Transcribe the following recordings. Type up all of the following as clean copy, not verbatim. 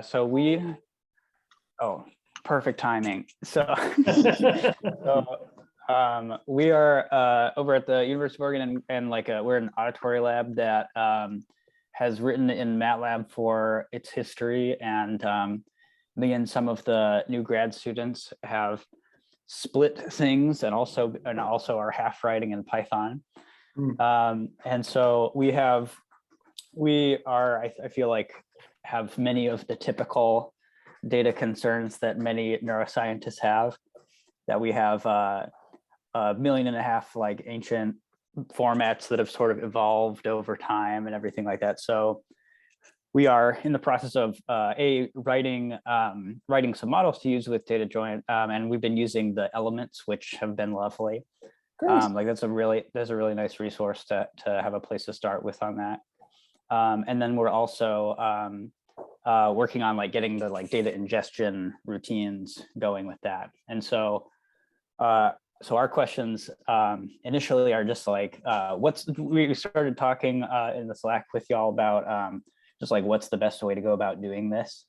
So we, oh, perfect timing. So, we are over at the University of Oregon, and like we're an auditory lab that has written in MATLAB for its history, and me and some of the new grad students have split things, and also are half writing in Python. And so we are, I feel like, have many of the typical data concerns that many neuroscientists have, that we have 1.5 million like ancient formats that have sort of evolved over time and everything like that. So we are in the process of writing some models to use with DataJoint, and we've been using the elements, which have been lovely. Like that's a really nice resource to have a place to start with on that. And then we're also working on like getting the like data ingestion routines going with that. And so our questions initially are just like, we started talking in the Slack with y'all about just like, what's the best way to go about doing this?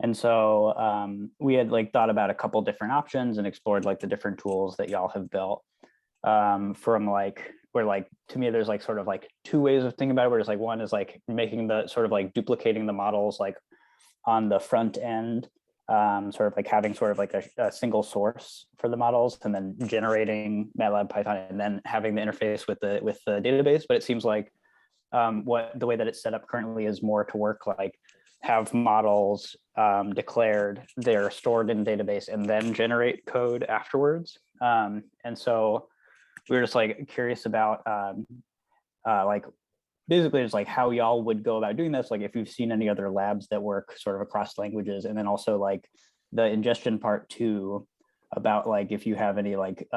And so we had like thought about a couple different options and explored like the different tools that y'all have built. From like, where like, to me, there's like sort of like two ways of thinking about it, where it's like, one is like making the sort of like duplicating the models like on the front end, sort of like having sort of like a single source for the models, and then generating MATLAB, Python, and then having the interface with the database. But it seems like the way that it's set up currently is more to work like have models declared, they're stored in database, and then generate code afterwards. And so we were just like curious about like basically just like how y'all would go about doing this, like if you've seen any other labs that work sort of across languages, and then also like the ingestion part too, about like if you have any like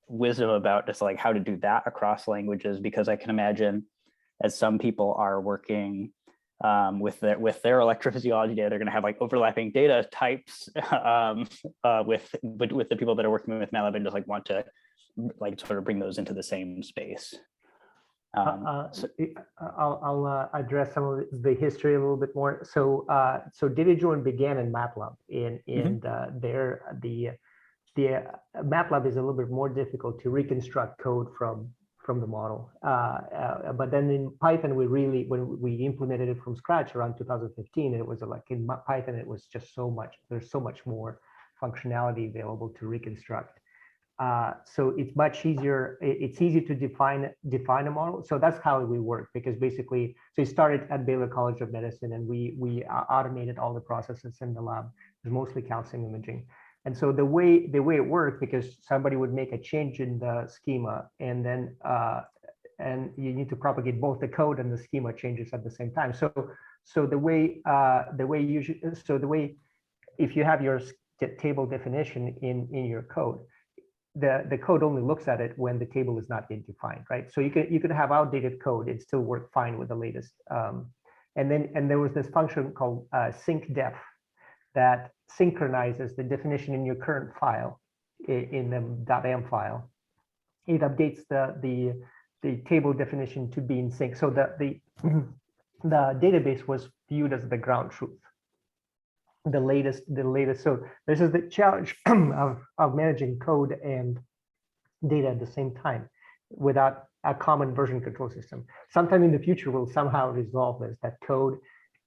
wisdom about just like how to do that across languages, because I can imagine as some people are working with their electrophysiology data, they're going to have like overlapping data types with the people that are working with MATLAB, and just like want to like sort of bring those into the same space. I'll address some of the history a little bit more. So DataJoint began in MATLAB, and the MATLAB is a little bit more difficult to reconstruct code from the model. But then in Python, when we implemented it from scratch around 2015, it was like in Python, it was just there's so much more functionality available to reconstruct. So it's much easier. It's easy to define a model. So that's how we work, because basically, so we started at Baylor College of Medicine, and we automated all the processes in the lab. It was mostly calcium imaging. And so the way it worked, because somebody would make a change in the schema, and then and you need to propagate both the code and the schema changes at the same time. So if you have your table definition in your code, the code only looks at it when the table is not yet defined, right? So you could have outdated code, it still work fine with the latest. And there was this function called syncdef that synchronizes the definition in your current file in the .m file. It updates the table definition to be in sync, so that the database was viewed as the ground truth, the latest. So this is the challenge of managing code and data at the same time without a common version control system. Sometime in the future, we'll somehow resolve this, that code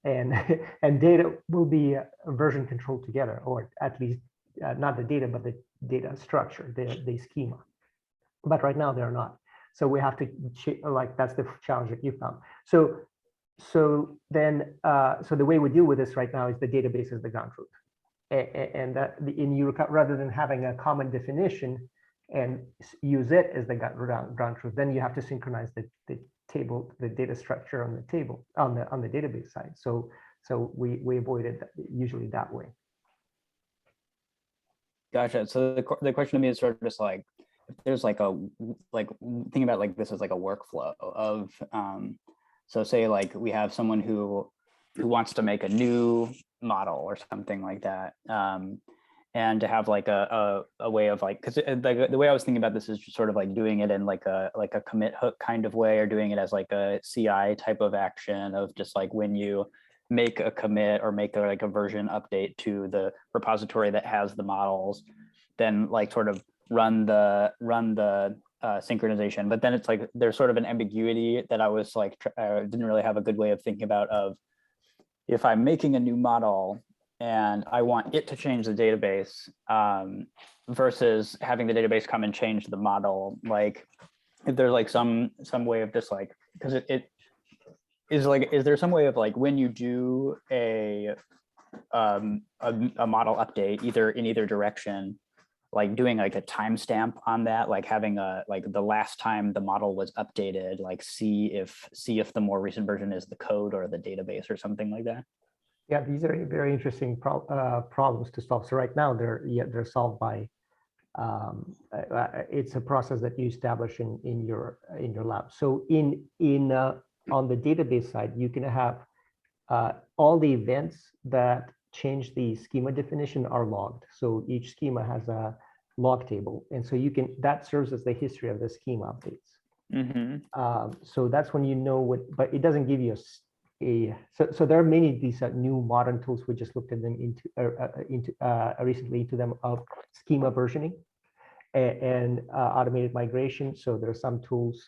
and data will be version controlled together, or at least not the data, but the data structure, the schema. But right now they're not. So we have to, like, that's the challenge that you found. So the way we deal with this right now is the database is the ground truth. And that rather than having a common definition and use it as the ground truth, then you have to synchronize the table, the data structure on the table, on the database side. So we avoid it usually that way. Gotcha. So the question to me is sort of just like, if there's like thinking about like this as like a workflow of, so say like we have someone who wants to make a new model or something like that, and to have like a way of like, because the way I was thinking about this is just sort of like doing it in like a commit hook kind of way, or doing it as like a CI type of action of just like when you make a commit or make like a version update to the repository that has the models, then like sort of run the synchronization. But then it's like there's sort of an ambiguity that I was like didn't really have a good way of thinking about of, if I'm making a new model and I want it to change the database versus having the database come and change the model, like if there's like some way of just like, because it is like, is there some way of like when you do a model update in either direction, like doing like a timestamp on that, like having a like the last time the model was updated, like see if the more recent version is the code or the database or something like that? Yeah, these are very interesting problems to solve. So right now they're solved by it's a process that you establish in your lab. So on the database side, you can have all the events that change the schema definition are logged. So each schema has a log table, and so that serves as the history of the schema updates. Mm-hmm. So that's when you know what, but it doesn't give you so there are many of these new modern tools. We just looked at them recently into them of schema versioning and automated migration. So there are some tools,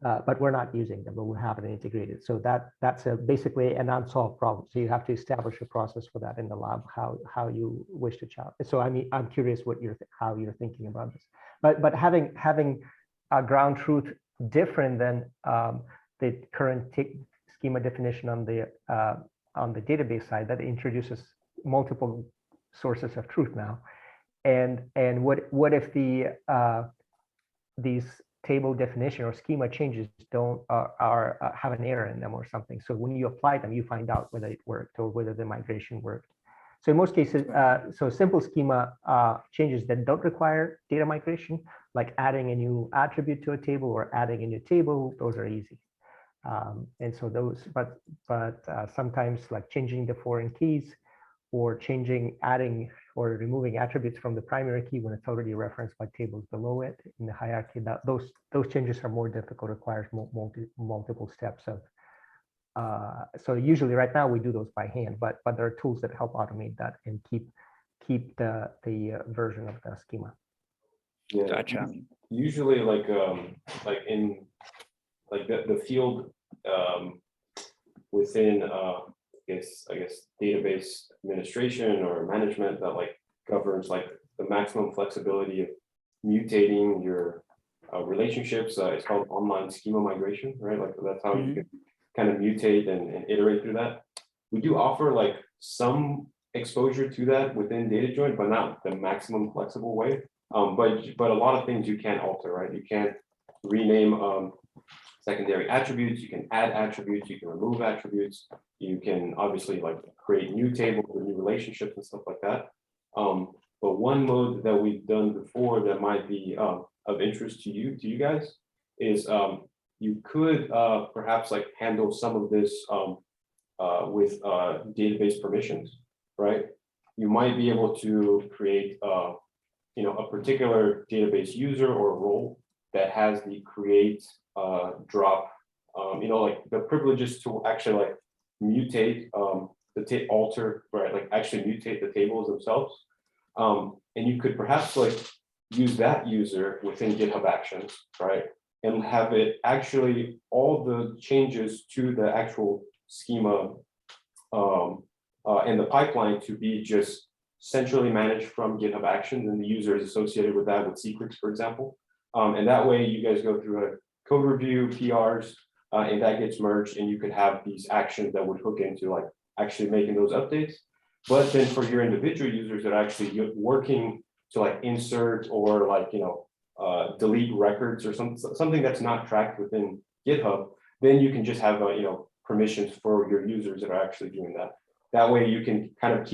but we're not using them, but we have it integrated. So that's basically an unsolved problem. So you have to establish a process for that in the lab, how you wish to challenge. So I'm curious how you're thinking about this. But having a ground truth different than the current schema definition on the database side, that introduces multiple sources of truth now. And what if these table definition or schema changes have an error in them or something? So when you apply them, you find out whether it worked or whether the migration worked. So in most cases, so simple schema changes that don't require data migration, like adding a new attribute to a table or adding a new table, those are easy. And so those, but sometimes like changing the foreign keys or adding or removing attributes from the primary key when it's already referenced by tables below it in the hierarchy, those changes are more difficult, requires multiple steps of. So usually right now we do those by hand, but there are tools that help automate that and keep the version of the schema. Yeah, Gotcha. Usually like in like the field within I guess database administration or management that like governs like the maximum flexibility of mutating your relationships. It's called online schema migration, right? Like that's how you can kind of mutate and iterate through that. We do offer like some exposure to that within DataJoint, but not the maximum flexible way. But a lot of things you can't alter, right? You can't rename secondary attributes, you can add attributes, you can remove attributes, you can obviously like create new tables or new relationships and stuff like that. But one mode that we've done before that might be of interest to you guys is you could perhaps like handle some of this with database permissions, right? You might be able to create a particular database user or role that has the create drop, like the privileges to actually like mutate alter, right? Like actually mutate the tables themselves. And you could perhaps like use that user within GitHub Actions, right? And have it actually all the changes to the actual schema and the pipeline to be just centrally managed from GitHub Actions, and the user is associated with that with secrets, for example. And that way you guys go through a code review, PRs, and that gets merged, and you could have these actions that would hook into like actually making those updates. But then for your individual users that are actually working to like insert or like, delete records or something that's not tracked within GitHub, then you can just have, permissions for your users that are actually doing that. That way you can kind of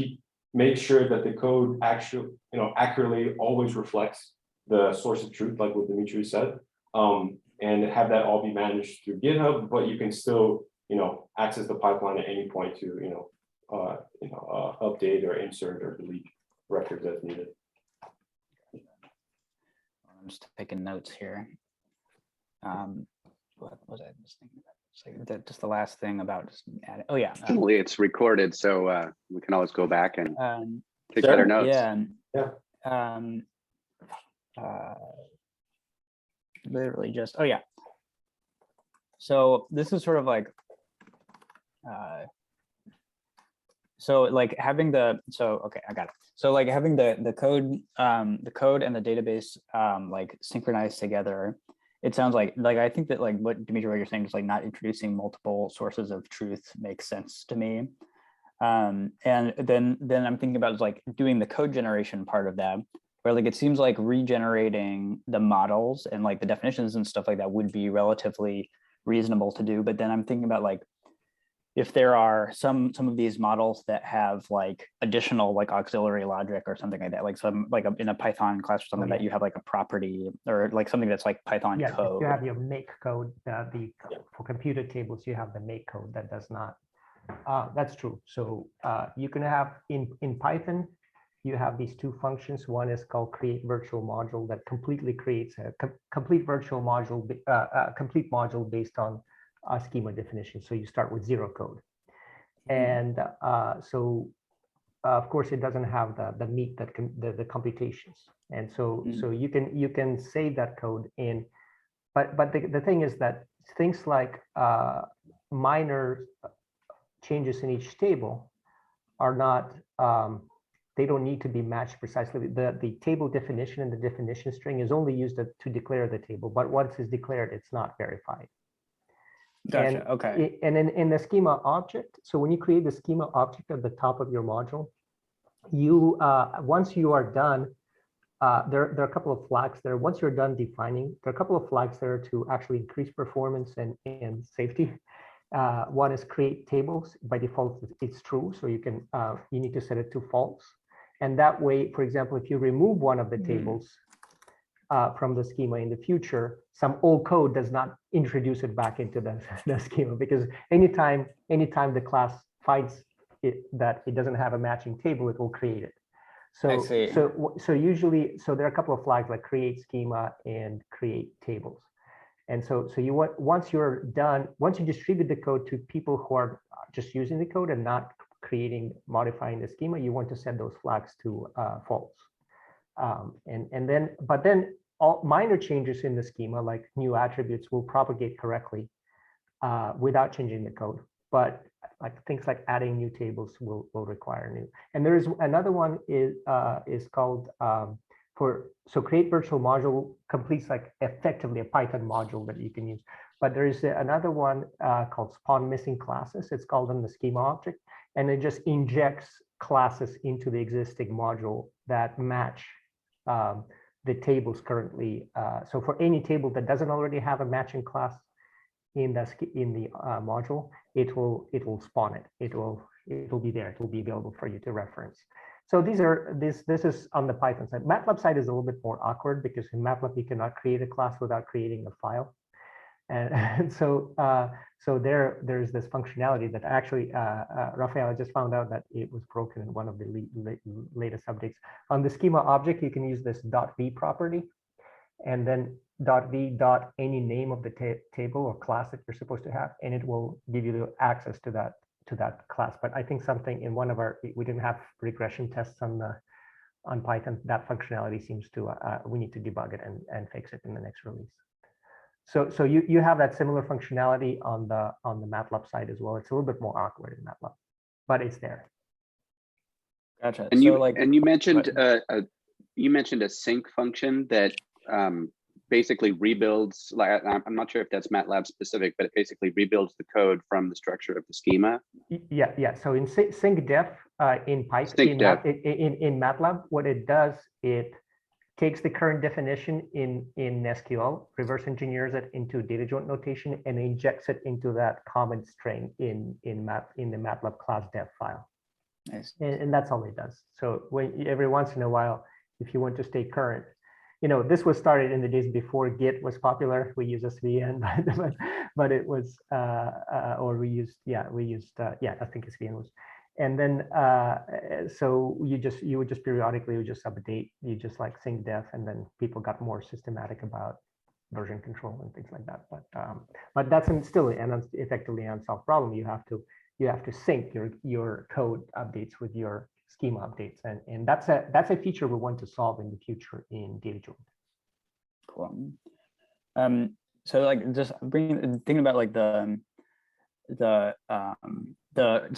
make sure that the code actually, accurately always reflects the source of truth, like what Dimitri said, and have that all be managed through GitHub, but you can still, access the pipeline at any point to, update or insert or delete records as needed. I'm just taking notes here. What was I just thinking about? just the last thing about just adding, oh yeah. Fortunately, it's recorded, so we can always go back and take Sure. better notes. Yeah. Yeah. Literally just, oh yeah. So this is sort of like, so like having the, so, okay, I got it. So like having the code and the database like synchronized together, it sounds like I think that like what Dimitri, what you're saying is like not introducing multiple sources of truth makes sense to me. And then I'm thinking about is like doing the code generation part of that, where like it seems like regenerating the models and like the definitions and stuff like that would be relatively reasonable to do. But then I'm thinking about like if there are some of these models that have like additional like auxiliary logic or something like that, like some like in a Python class or something that you have like a property or like something that's like Python code. You have your make code, for computer tables, you have the make code that does not. That's true. So you can have in Python, you have these two functions. One is called create virtual module that completely creates a complete virtual module, complete module based on a schema definition. So you start with zero code. And so of course it doesn't have the meat that the computations. And so so you can save that code in, but the thing is that things like minor changes in each table are not, they don't need to be matched precisely. The table definition and the definition string is only used to declare the table, but once it's declared, it's not verified. Gotcha. And, okay. And in the schema object, so when you create the schema object at the top of your module, you once you are done, there are a couple of flags there. Once you're done defining, there are a couple of flags there to actually increase performance and safety. One is create tables. By default, it's true. So you can you need to set it to false. And that way, for example, if you remove one of the tables from the schema in the future, some old code does not introduce it back into the schema, because anytime the class finds that it doesn't have a matching table, it will create it. So usually, so there are a couple of flags like create schema and create tables. And so you want, once you're done, once you distribute the code to people who are just using the code and not modifying the schema, you want to set those flags to false. But then all minor changes in the schema, like new attributes, will propagate correctly without changing the code. But like things like adding new tables will require new. And there is another one is called so create virtual module completes like effectively a Python module that you can use. But there is another one called spawn missing classes. It's called in the schema object, and it just injects classes into the existing module that match the tables currently. So for any table that doesn't already have a matching class in the module, it will spawn it. It will be there. It will be available for you to reference. So this is on the Python side. MATLAB side is a little bit more awkward, because in MATLAB you cannot create a class without creating a file, and so there's this functionality that actually Raphael, I just found out that it was broken in one of the latest updates. On the schema object, you can use this .v property, and then .v any name of the table or class that you're supposed to have, and it will give you the access to that class. But I think something in one of we didn't have regression tests on Python. That functionality seems to we need to debug it and fix it in the next release. So you have that similar functionality on the MATLAB side as well. It's a little bit more awkward in MATLAB, but it's there. Gotcha. And so you mentioned a sync function that basically rebuilds, like I'm not sure if that's MATLAB specific, but it basically rebuilds the code from the structure of the schema. Yeah. So in syncdef in Python, in MATLAB, what it does, it takes the current definition in SQL, reverse engineers it into DataJoint notation, and injects it into that comment string in the MATLAB class def file. Nice. And that's all it does. So every once in a while, if you want to stay current, this was started in the days before Git was popular. We use SVN, but it was, or we used, I think SVN was. And then, so you would just periodically just update, you just like syncdef, and then people got more systematic about version control and things like that. But that's still an effectively unsolved problem. You have to sync your code updates with your schema updates, and that's a feature we want to solve in the future in DataJoint. Cool. So like just thinking about like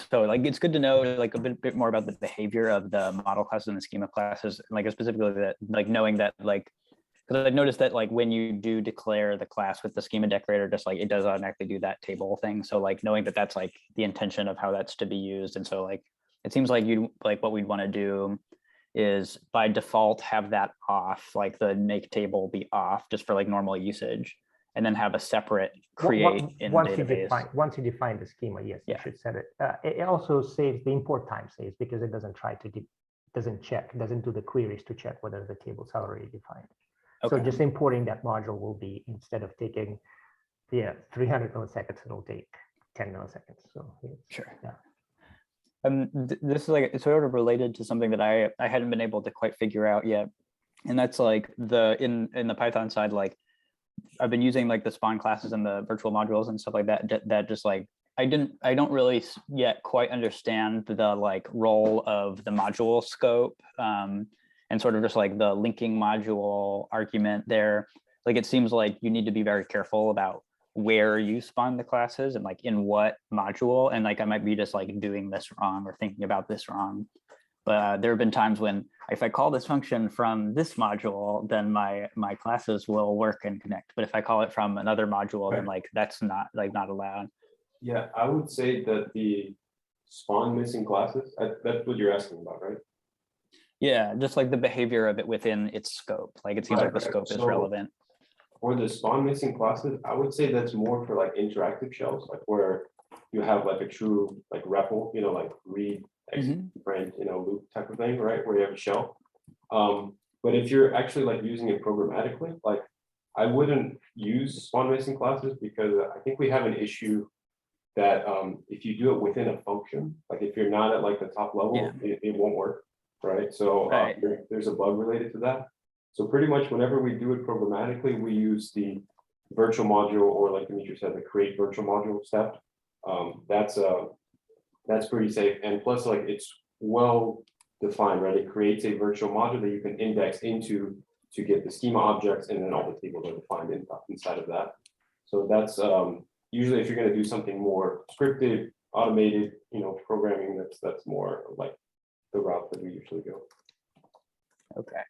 so like it's good to know like a bit more about the behavior of the model classes and the schema classes, like specifically that, like knowing that, like, because I noticed that like when you do declare the class with the schema decorator, just like it does automatically do that table thing. So like knowing that that's like the intention of how that's to be used. And so like it seems like what we'd want to do is by default have that off, like the make table be off just for like normal usage, and then have a separate create in once database. Once you define the schema, yes, Yeah. you should set it. It also saves the import time saves, because it doesn't doesn't do the queries to check whether the table's already defined. Okay. So just importing that module will be, instead of taking 300 milliseconds, it'll take 10 milliseconds. So Sure. Yeah. This is like, it's sort of related to something that I hadn't been able to quite figure out yet, and that's like in the Python side, like I've been using like the spawn classes and the virtual modules and stuff like that. That just like I don't really yet quite understand the like role of the module scope, and sort of just like the linking module argument there. Like it seems like you need to be very careful about where you spawn the classes and like in what module, and like I might be just like doing this wrong or thinking about this wrong. But there have been times when if I call this function from this module, then my classes will work and connect. But if I call it from another module, then like that's not allowed. Yeah, I would say that the spawn missing classes, that's what you're asking about, right? Yeah, just like the behavior of it within its scope. Like it seems like the scope is relevant. For the spawn missing classes, I would say that's more for like interactive shells, like where you have like a true like REPL, like read, execute, print, loop type of thing, right? Where you have a shell. But if you're actually like using it programmatically, like I wouldn't use spawn missing classes, because I think we have an issue that if you do it within a function, like if you're not at like the top level, it won't work, right? So there's a bug related to that. So pretty much whenever we do it programmatically, we use the virtual module, or like Dimitri said, the create virtual module step. That's pretty safe. And plus, like, it's well defined, right? It creates a virtual module that you can index into to get the schema objects, and then all the tables are defined inside of that. So that's usually if you're going to do something more scripted, automated, programming, that's more like the route that we usually go. Okay.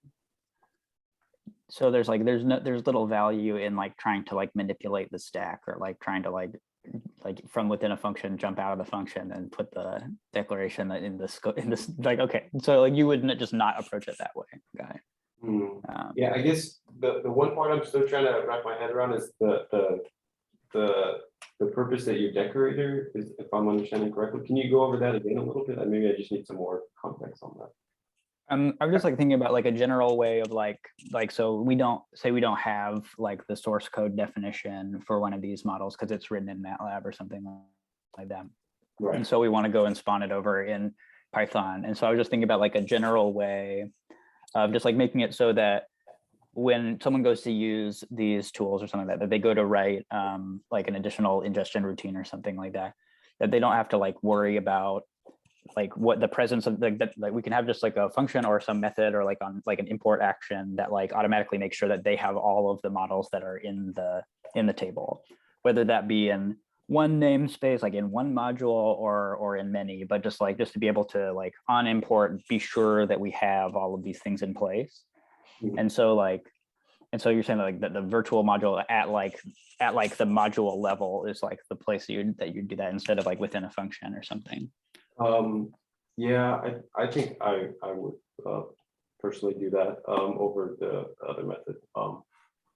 So there's little value in like trying to like manipulate the stack, or like trying to like from within a function jump out of the function and put the declaration in the scope in this, like, okay, so like you wouldn't just not approach it that way. Got it. Yeah, I guess the one part I'm still trying to wrap my head around is the purpose that your decorator is, if I'm understanding correctly. Can you go over that again a little bit? Maybe I just need some more context on that. I'm just like thinking about like a general way of like so we don't have like the source code definition for one of these models because it's written in MATLAB or something like that. Right. And so we want to go and spawn it over in Python. And so I was just thinking about like a general way of just like making it so that when someone goes to use these tools or something like that they go to write like an additional ingestion routine or something like that, that they don't have to like worry about like what the presence of like we can have just like a function or some method or like on like an import action that like automatically makes sure that they have all of the models that are in the table, whether that be in one namespace, like in one module or in many, but just to be able to like on import be sure that we have all of these things in place. And so you're saying like that the virtual module at the module level is like the place that you do that instead of like within a function or something. Yeah, I think I would personally do that over the other method,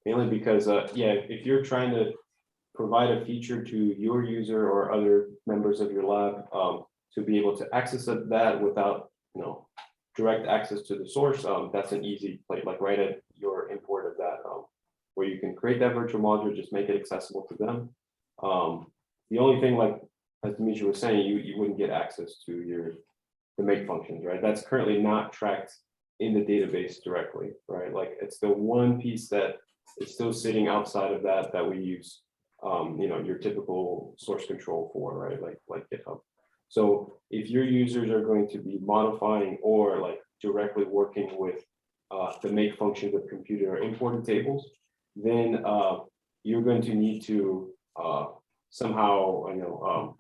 mainly because if you're trying to provide a feature to your user or other members of your lab to be able to access that without direct access to the source, that's an easy play, like right at your import of that, where you can create that virtual module, just make it accessible to them. The only thing, like as Dimitri was saying, you wouldn't get access to the make functions, right? That's currently not tracked in the database directly, right? Like it's the one piece that it's still sitting outside of that we use, your typical source control for, right? Like GitHub. So if your users are going to be modifying or like directly working with the make functions of computer imported tables, then you're going to need to somehow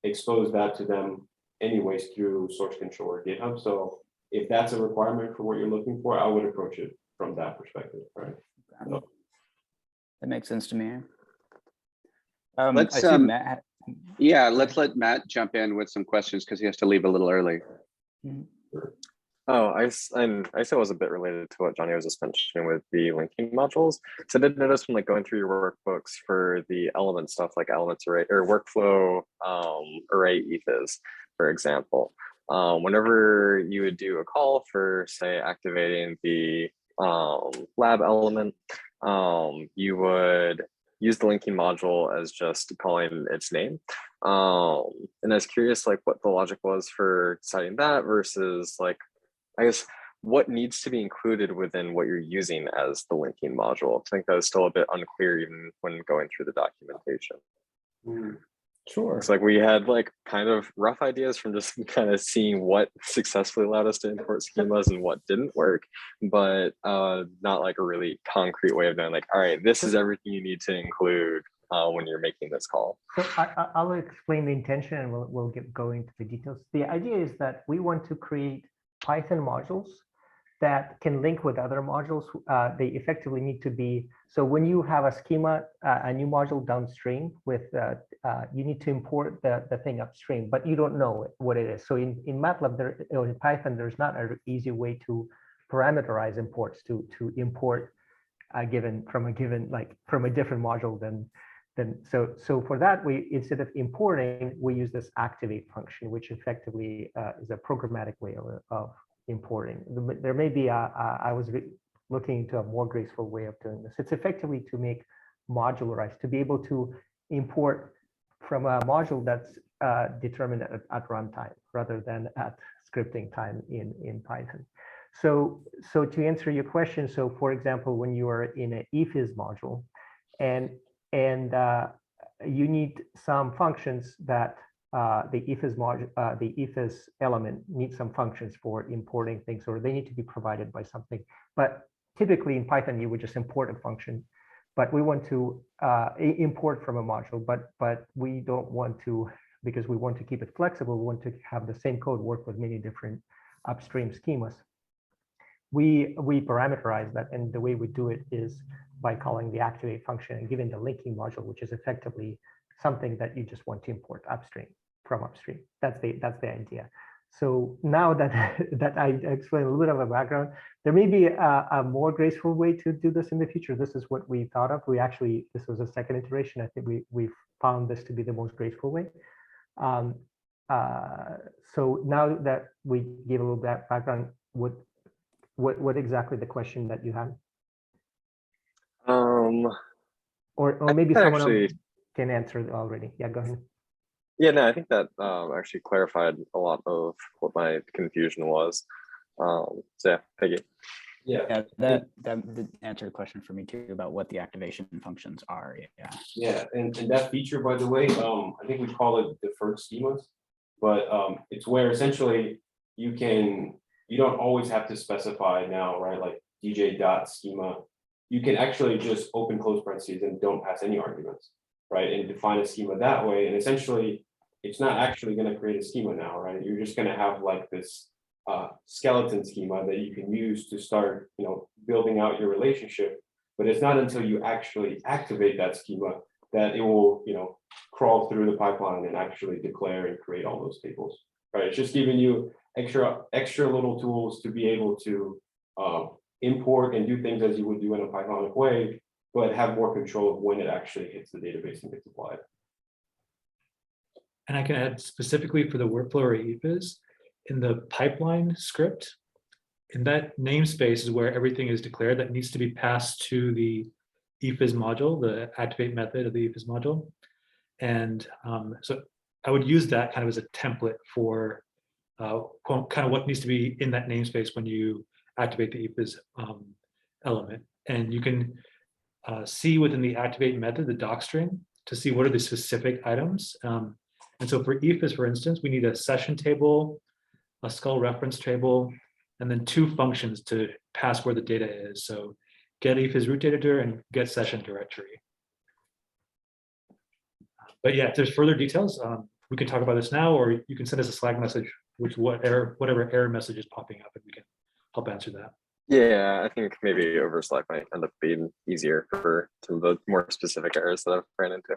expose that to them anyways through source control or GitHub. So if that's a requirement for what you're looking for, I would approach it from that perspective, right? So, that makes sense to me. Let's I see Matt. yeah, let's let Matt jump in with some questions because he has to leave a little early. Oh, I still was a bit related to what Jonny was just mentioning with the linking modules. So I did notice when like going through your workbooks for the element stuff like elements array or workflow array ethos, for example, whenever you would do a call for say activating the lab element, you would use the linking module as just calling its name. And I was curious like what the logic was for deciding that versus like, I guess, what needs to be included within what you're using as the linking module. I think that was still a bit unclear even when going through the documentation. Sure. It's like we had like kind of rough ideas from just kind of seeing what successfully allowed us to import schemas and what didn't work, but not like a really concrete way of knowing like, all right, this is everything you need to include when you're making this call. So I'll explain the intention and we'll get going into the details. The idea is that we want to create Python modules that can link with other modules. They effectively need to be, so when you have a schema, a new module downstream with, you need to import the thing upstream, but you don't know what it is. So in MATLAB, or in Python, there's not an easy way to parameterize imports to import a given from a different module than so for that, we instead of importing, we use this activate function, which effectively is a programmatic way of importing. There may be I was looking into a more graceful way of doing this. It's effectively to make modularized, to be able to import from a module that's determined at runtime rather than at scripting time in Python. So to answer your question, so for example, when you are in an ephys module and you need some functions that the ephys module, the ephys element needs some functions for importing things, or they need to be provided by something. But typically in Python, you would just import a function. But we want to import from a module, but we don't want to, because we want to keep it flexible. We want to have the same code work with many different upstream schemas. We parameterize that, and the way we do it is by calling the activate function and giving the linking module, which is effectively something that you just want to import upstream from upstream. That's the idea. So now that I explained a little bit of a background, there may be a more graceful way to do this in the future. This is what we thought of. This was a second iteration. I think we found this to be the most graceful way. So now that we gave a little bit background, what exactly the question that you have? Or maybe someone else can answer it already. Yeah, go ahead. Yeah, no, I think that actually clarified a lot of what my confusion was. So yeah, thank you. Yeah, that did answer the question for me too about what the activation functions are. Yeah, and that feature, by the way, I think we call it deferred schemas, but it's where essentially you don't always have to specify now, right? Like dj.schema. You can actually just open close parentheses and don't pass any arguments, right? And define a schema that way. And essentially, it's not actually going to create a schema now, right? You're just going to have like this skeleton schema that you can use to start, building out your relationship. But it's not until you actually activate that schema that it will, crawl through the pipeline and actually declare and create all those tables, right? It's just giving you extra little tools to be able to import and do things as you would do in a Pythonic way, but have more control of when it actually hits the database and gets applied. And I can add specifically for the workflow or ephys, in the pipeline script, in that namespace is where everything is declared that needs to be passed to the ephys module, the activate method of the ephys module. And so I would use that kind of as a template for kind of what needs to be in that namespace when you activate the ephys element. And you can see within the activate method, the doc string, to see what are the specific items. And so for EFIS, for instance, we need a session table, a skull reference table, and then 2 functions to pass where the data is. So get EFIS root data dir and get session directory. But yeah, if there's further details, we can talk about this now, or you can send us a Slack message with whatever error message is popping up, and we can help answer that. Yeah, I think maybe over Slack might end up being easier for some of the more specific errors that I've ran into.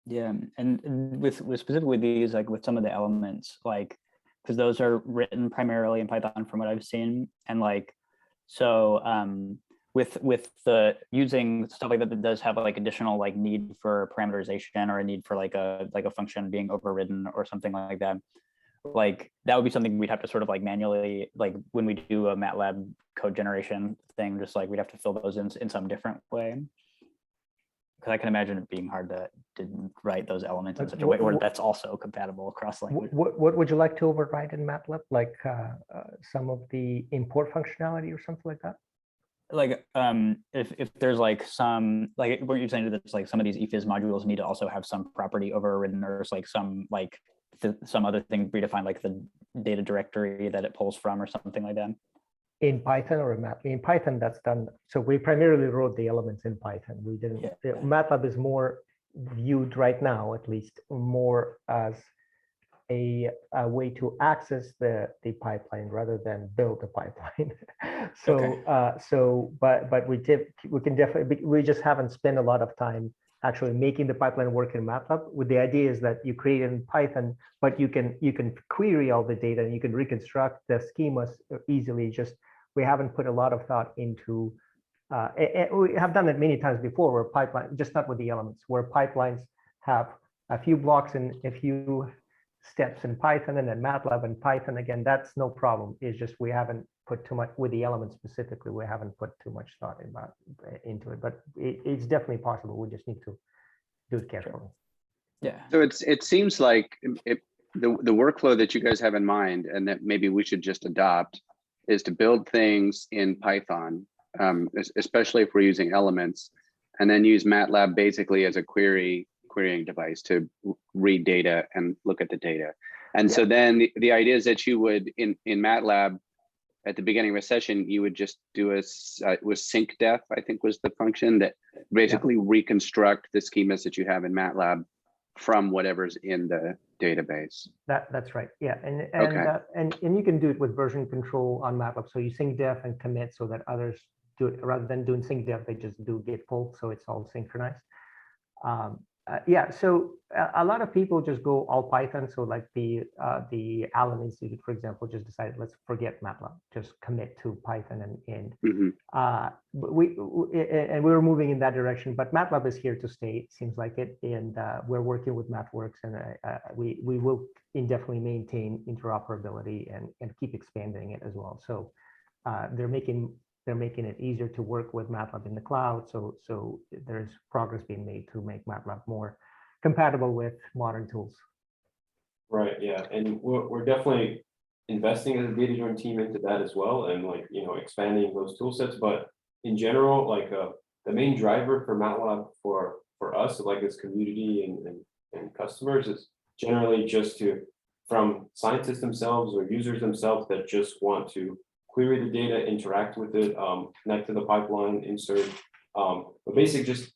Yeah, and with specifically with these, like with some of the elements, like because those are written primarily in Python from what I've seen, and like so with the using stuff like that does have like additional like need for parameterization or a need for like a function being overridden or something like that. Like that would be something we'd have to sort of like manually, like when we do a MATLAB code generation thing, just like we'd have to fill those in some different way. Because I can imagine it being hard to write those elements in such a way where that's also compatible across languages. What would you like to override in MATLAB? Like some of the import functionality or something like that? Like if there's like some, like what you're saying, that's like some of these EFIS modules need to also have some property overridden, or like some like some other thing predefined, like the data directory that it pulls from or something like that. In Python or in MATLAB? In Python, that's done. So we primarily wrote the elements in Python. We didn't. Yeah. MATLAB is more viewed right now, at least, more as a way to access the pipeline rather than build the pipeline. So okay. But we can definitely, we just haven't spent a lot of time actually making the pipeline work in MATLAB. With the idea is that you create it in Python, but you can query all the data and you can reconstruct the schemas easily. Just we haven't put a lot of thought into. We have done it many times before, where pipeline, just not with the elements, where pipelines have a few blocks and a few steps in Python, and then MATLAB and Python again. That's no problem. It's just we haven't put too much with the elements specifically. We haven't put too much thought into it, but it's definitely possible. We just need to do it carefully. Yeah. So it seems like the workflow that you guys have in mind, and that maybe we should just adopt, is to build things in Python, especially if we're using elements, and then use MATLAB basically as a querying device to read data and look at the data. And so then the idea is that you would in MATLAB at the beginning of a session, you would just do was syncdef, I think was the function that basically reconstruct the schemas that you have in MATLAB from whatever's in the database. That's right. Yeah, and you can do it with version control on MATLAB. So you syncdef and commit so that others do it, rather than doing syncdef, they just do git pull, so it's all synchronized. Yeah, so a lot of people just go all Python. So like the Allen Institute, for example, just decided, let's forget MATLAB, just commit to Python, and we were moving in that direction. But MATLAB is here to stay, it seems like it, and we're working with MathWorks, and we will indefinitely maintain interoperability and keep expanding it as well. So they're making it easier to work with MATLAB in the cloud. So there's progress being made to make MATLAB more compatible with modern tools. Right. Yeah, and we're definitely investing as a DataJoint team into that as well, and like expanding those tool sets. But in general, like the main driver for MATLAB for us, like as community and customers, is generally just from scientists themselves or users themselves that just want to query the data, interact with it, connect to the pipeline, insert, but basic, just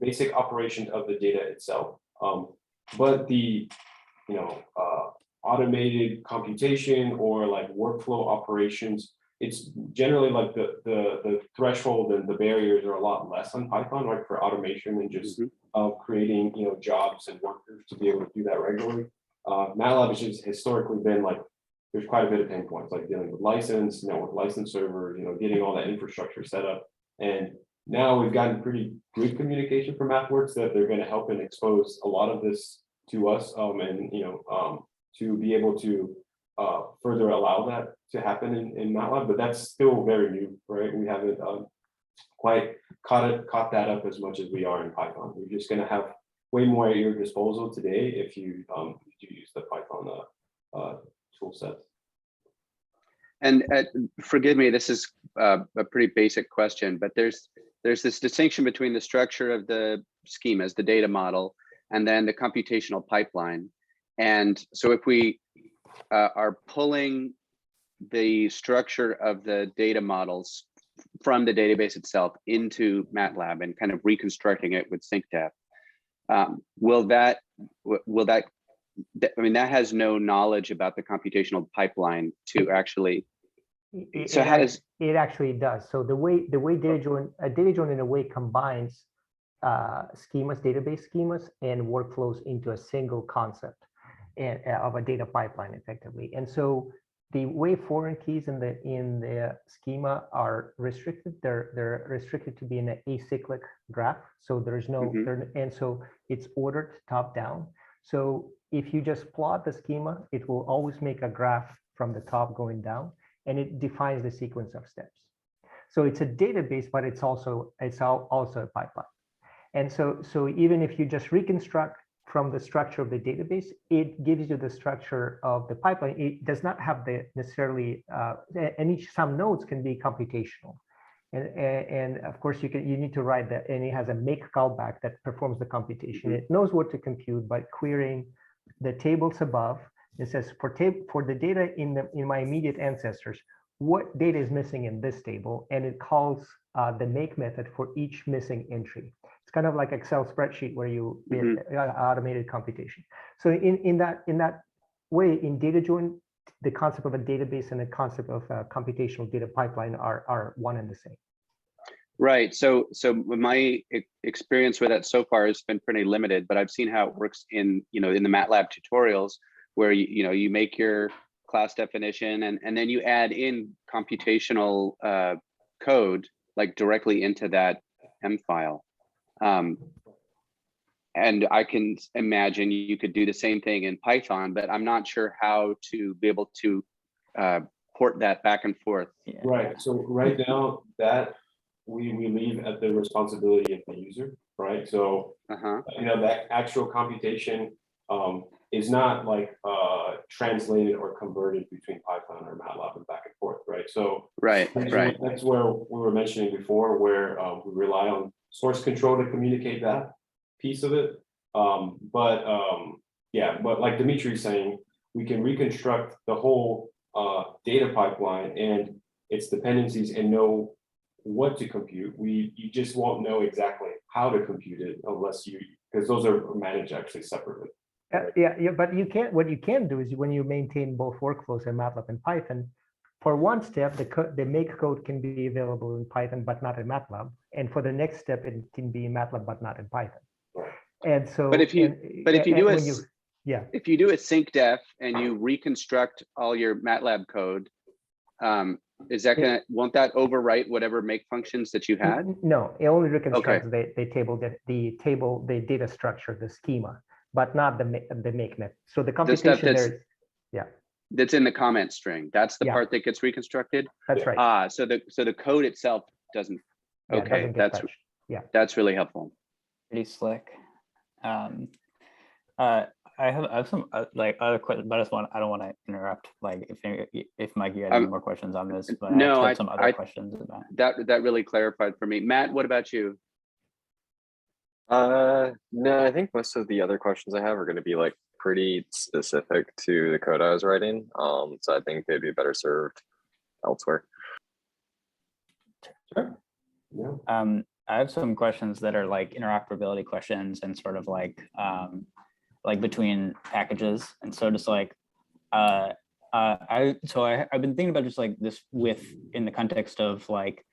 basic operation of the data itself. But the automated computation or like workflow operations, it's generally like the threshold and the barriers are a lot less on Python, like for automation and just creating jobs and workers to be able to do that regularly. MATLAB has just historically been like, there's quite a bit of pain points, like dealing with license, with license servers, getting all that infrastructure set up. And now we've gotten pretty good communication from MathWorks that they're going to help and expose a lot of this to us, and to be able to further allow that to happen in MATLAB. But that's still very new, right? We haven't quite caught that up as much as we are in Python. We're just going to have way more at your disposal today if you do use the Python tool set. And forgive me, this is a pretty basic question, but there's this distinction between the structure of the schemas, the data model, and then the computational pipeline. And so if we are pulling the structure of the data models from the database itself into MATLAB and kind of reconstructing it with SyncDef, will that, I mean, that has no knowledge about the computational pipeline to actually, so how does it actually does? So the way DataJoint in a way combines schemas, database schemas, and workflows into a single concept and of a data pipeline effectively. And so the way foreign keys in the schema are restricted, they're restricted to be in an acyclic graph. So there's no, and so it's ordered top down. So if you just plot the schema, it will always make a graph from the top going down, and it defines the sequence of steps. So it's a database, but it's also a pipeline. And so even if you just reconstruct from the structure of the database, it gives you the structure of the pipeline. It does not have the necessarily, and some nodes can be computational. And of course you need to write that, and it has a make callback that performs the computation. It knows what to compute by querying the tables above. It says for the data in my immediate ancestors, what data is missing in this table, and it calls the make method for each missing entry. It's kind of like Excel spreadsheet where you automated computation. So in that way, in DataJoint, the concept of a database and the concept of a computational data pipeline are one and the same. Right. So my experience with that so far has been pretty limited, but I've seen how it works in the MATLAB tutorials where you make your class definition and then you add in computational code like directly into that M file. And I can imagine you could do the same thing in Python, but I'm not sure how to be able to port that back and forth. Right. So right now that we leave at the responsibility of the user, right? So that actual computation is not like translated or converted between Python or MATLAB and back and forth, right? So that's where we were mentioning before, where we rely on source control to communicate that piece of it. But like Dimitri's saying, we can reconstruct the whole data pipeline and its dependencies and know what to compute. You just won't know exactly how to compute it unless because those are managed actually separately. But what you can do is when you maintain both workflows in MATLAB and Python, for one step, the make code can be available in Python, but not in MATLAB. And for the next step, it can be in MATLAB, but not in Python. And so, if you do a SyncDef and you reconstruct all your MATLAB code, is that won't that overwrite whatever make functions that you had? No, it only reconstructs the data structure, the schema, but not the make method. So the computation that's in the comment string. That's the part that gets reconstructed. That's right. So the code itself doesn't. Okay, that's really helpful. Pretty slick. I have some like other questions, but I don't want to interrupt. Like if Mike, you had any more questions on this, but no, I have some other questions about that really clarified for me. Matt, what about you? No, I think most of the other questions I have are going to be like pretty specific to the code I was writing. So I think they'd be better served elsewhere. Sure. Yeah. I have some questions that are like interoperability questions and sort of like between packages. And so just like, I've been thinking about just like this in the context of like,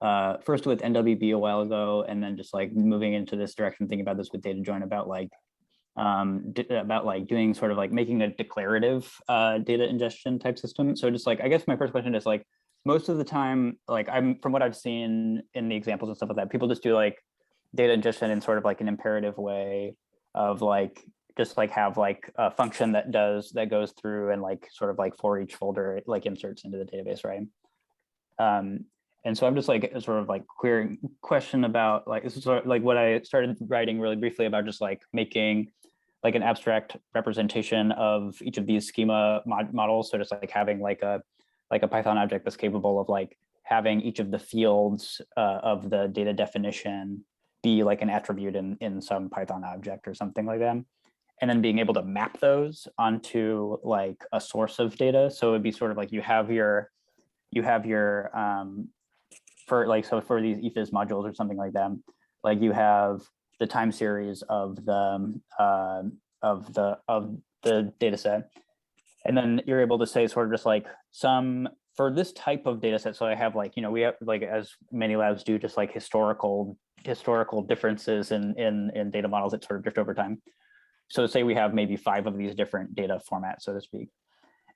first with NWB a while ago, and then just like moving into this direction, thinking about this with DataJoint about doing sort of like making a declarative data ingestion type system. So just like, I guess my first question is like, most of the time, like from what I've seen in the examples and stuff like that, people just do like data ingestion in sort of like an imperative way of like, just like have like a function that goes through and like sort of like for each folder, like inserts into the database, right? And so I'm just like sort of like querying question about like, this is sort of like what I started writing really briefly about, just like making like an abstract representation of each of these schema models. So just like having like a like a Python object that's capable of like having each of the fields of the data definition be like an attribute in some Python object or something like that. And then being able to map those onto like a source of data. So it'd be sort of like you have your for like, so for these eFIS modules or something like that, like you have the time series of the data set. And then you're able to say sort of just like for this type of data set. So I have like, we have like, as many labs do, just like historical differences in data models that sort of drift over time. So say we have maybe 5 of these different data formats, so to speak.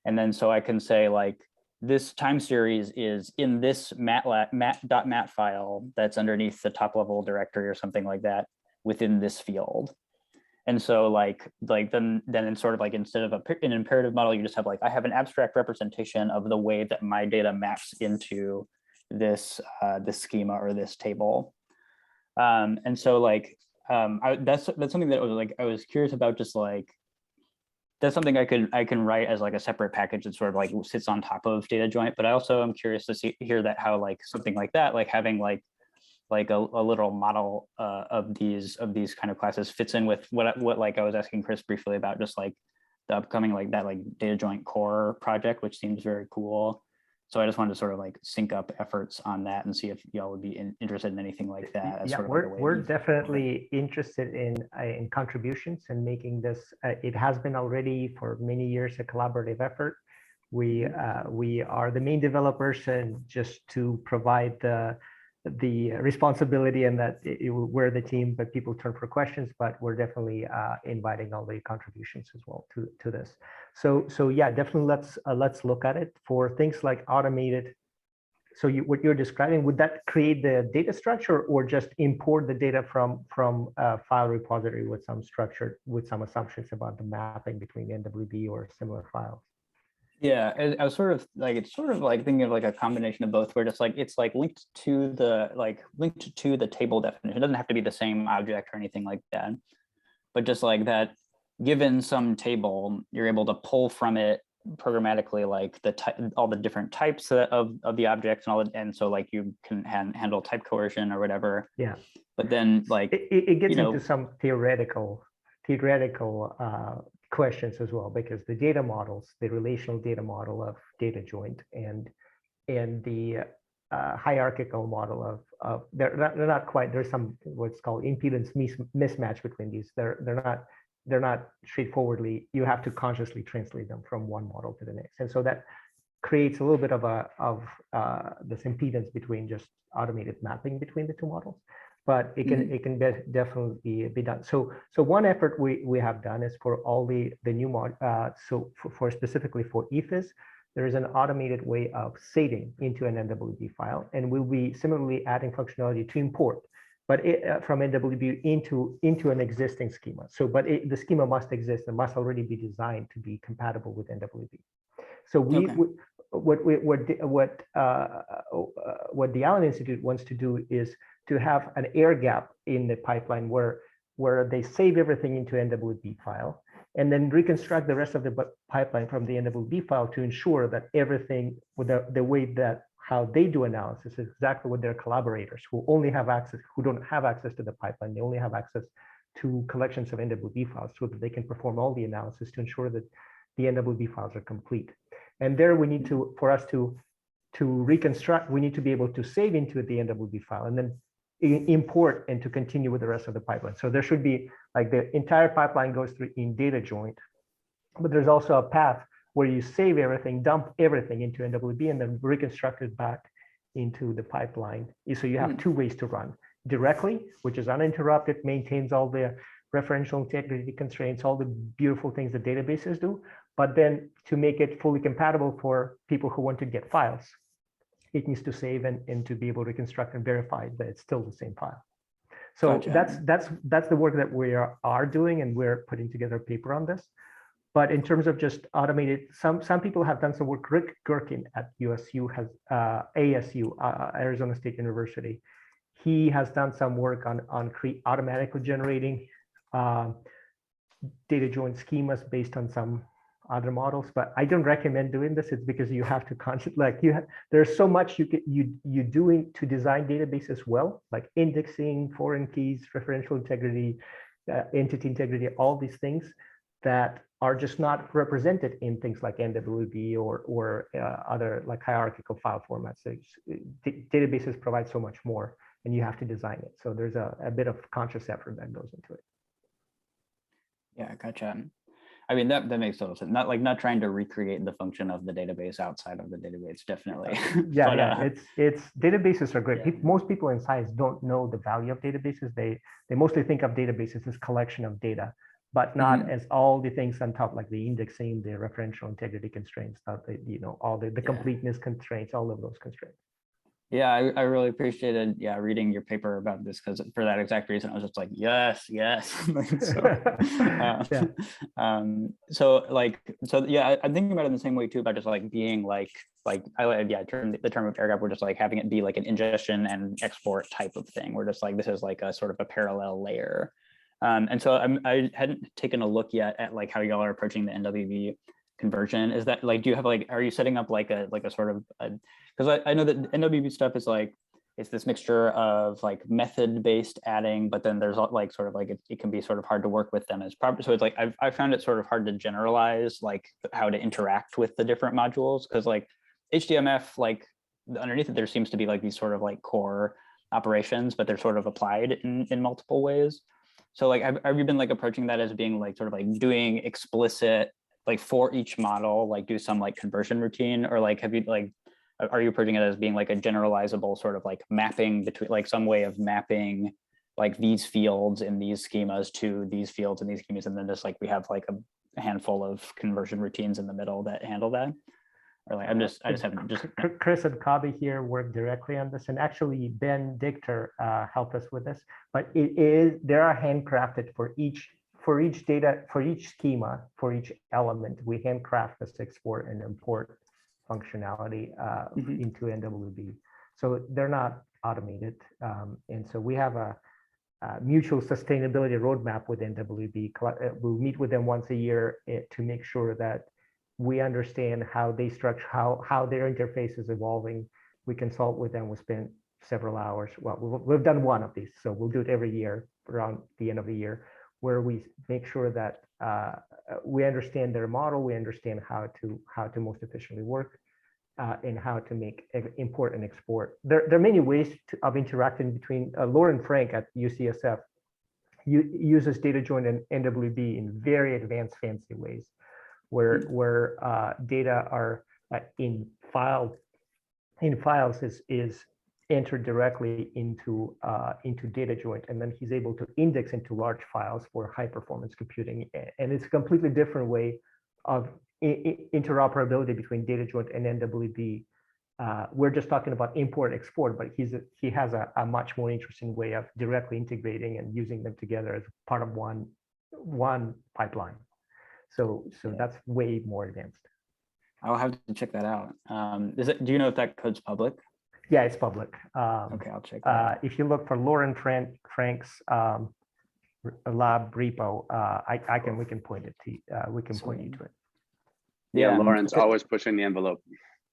And then so I can say like, this time series is in this mat file that's underneath the top level directory or something like that within this field. And so like then in sort of like, instead of an imperative model, you just have like, I have an abstract representation of the way that my data maps into this schema or this table. And so like, that's something that was like, I was curious about, just like, that's something I can write as like a separate package that sort of like sits on top of DataJoint. But I also am curious to hear that how like something like that, like having like a literal model of these kind of classes fits in with what like I was asking Chris briefly about, just like the upcoming like that like DataJoint core project, which seems very cool. So I just wanted to sort of like sync up efforts on that and see if y'all would be interested in anything like that. As Yeah, sort of we're definitely interested in contributions and making this. It has been already for many years a collaborative effort. We are the main developers, and just to provide the responsibility, and that we're the team, but people turn for questions. But we're definitely inviting all the contributions as well to this. So yeah, definitely let's look at it for things like automated. So what you're describing, would that create the data structure, or just import the data from a file repository with some structure, with some assumptions about the mapping between NWB or similar files? Yeah, I was sort of like, it's sort of like thinking of like a combination of both, where just like it's like linked to the table definition. It doesn't have to be the same object or anything like that, but just like that, given some table, you're able to pull from it programmatically like all the different types of the objects and all that, and so like you can handle type coercion or whatever. Yeah, but then like it gets into some theoretical questions as well, because the data models, the relational data model of DataJoint and the hierarchical model of they're not quite, there's some what's called impedance mismatch between these. They're not straightforwardly, you have to consciously translate them from one model to the next. And so that creates a little bit of this impedance between just automated mapping between the two models. But it can definitely be done. So one effort we have done is for all the new mod. So for specifically for eFIS, there is an automated way of saving into an NWB file, and we'll be similarly adding functionality to import, but from NWB into an existing schema. So, but the schema must exist and must already be designed to be compatible with NWB. So what the Allen Institute wants to do is to have an air gap in the pipeline where they save everything into NWB file and then reconstruct the rest of the pipeline from the NWB file to ensure that everything with the way that how they do analysis is exactly what their collaborators who don't have access to the pipeline, they only have access to collections of NWB files, so that they can perform all the analysis to ensure that the NWB files are complete. And there we need to, for us to reconstruct, we need to be able to save into the NWB file and then import and to continue with the rest of the pipeline. So there should be like the entire pipeline goes through in DataJoint, but there's also a path where you save everything, dump everything into NWB, and then reconstruct it back into the pipeline. So you have two ways to run: directly, which is uninterrupted, maintains all the referential integrity constraints, all the beautiful things that databases do, but then to make it fully compatible for people who want to get files, it needs to save and to be able to construct and verify that it's still the same file. So gotcha. That's the work that we are doing, and we're putting together a paper on this. But in terms of just automated, some people have done some work. Rick Gherkin at USU has ASU, Arizona State University. He has done some work on automatically generating DataJoint schemas based on some other models, but I don't recommend doing this. It's because you have to there's so much you doing to design databases well, like indexing, foreign keys, referential integrity, entity integrity, all these things that are just not represented in things like NWB or other like hierarchical file formats. So databases provide so much more, and you have to design it. So there's a bit of conscious effort that goes into it. Yeah, gotcha. I mean, that makes total sense. Not trying to recreate the function of the database outside of the database, definitely. Yeah, But, yeah. It's databases are great. Yeah. Most people in science don't know the value of databases. They mostly think of databases as collection of data, but not as all the things on top, like the indexing, the referential integrity constraints, all the completeness constraints, all of those constraints. Yeah, I really appreciated reading your paper about this, because for that exact reason I was just like, yes. So yeah, I'm thinking about it in the same way too, about just like being the term of air gap, we're just like having it be like an ingestion and export type of thing. We're just like, this is like a sort of a parallel layer. And so I hadn't taken a look yet at like how y'all are approaching the NWB conversion. Is that like, do you have like, are you setting up like a sort of, because I know that NWB stuff is like, it's this mixture of like method-based adding, but then there's like sort of like, it can be sort of hard to work with them as proper. So it's like, I found it sort of hard to generalize like how to interact with the different modules, because like HDMF, like underneath it, there seems to be like these sort of like core operations, but they're sort of applied in multiple ways. So like, have you been like approaching that as being like sort of like doing explicit, like for each model, like do some like conversion routine, or like have you like, are you approaching it as being like a generalizable sort of like mapping between, like some way of mapping like these fields in these schemas to these fields in these schemas, and then just like we have like a handful of conversion routines in the middle that handle that? Or like, I just haven't just. Chris and Kabi here work directly on this, and actually Ben Dichter helped us with this, but there are handcrafted for each data, for each schema, for each element, we handcraft this export and import functionality into NWB. So they're not automated. And so we have a mutual sustainability roadmap with NWB. We'll meet with them once a year to make sure that we understand how they structure, how their interface is evolving. We consult with them. We spend several hours. Well, we've done one of these, so we'll do it every year around the end of the year, where we make sure that we understand their model, we understand how to most efficiently work, and how to make import and export. There are many ways of interacting between. Lauren Frank at UCSF uses DataJoint and NWB in very advanced, fancy ways, where data are in files is entered directly into DataJoint, and then he's able to index into large files for high performance computing. And it's a completely different way of interoperability between DataJoint and NWB. We're just talking about import export, but he has a much more interesting way of directly integrating and using them together as part of one pipeline. So that's way more advanced. I'll have to check that out. Do you know if that code's public? Yeah, it's public. Okay, I'll check that. If you look for Lauren Frank's lab repo, we can point it to we can point you to it. Yeah, Lauren's always pushing the envelope.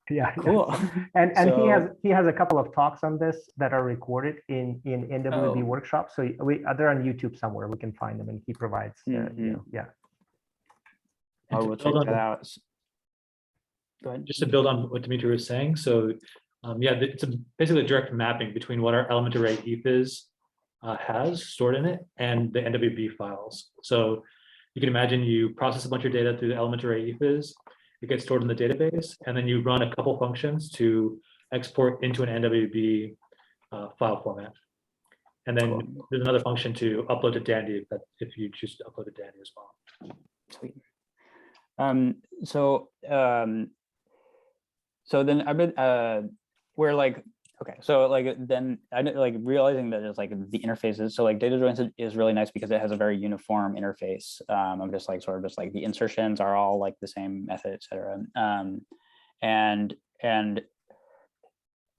Yeah, cool. And he has a couple of talks on this that are recorded in NWB workshops. So they're on YouTube somewhere. We can find them, and he provides. Yeah. I will check that out. Go ahead. Just to build on what Dimitri was saying, so it's basically a direct mapping between what our element array EFIS has stored in it and the NWB files. So you can imagine you process a bunch of data through the element array EFIS, it gets stored in the database, and then you run a couple functions to export into an NWB file format. And then there's another function to upload to Dandy if you choose to upload to Dandy as well. Sweet. So then I've been we're like, okay, so like then I like realizing that it's like the interfaces. So like DataJoint is really nice because it has a very uniform interface. I'm just like sort of just like the insertions are all like the same method, et cetera. And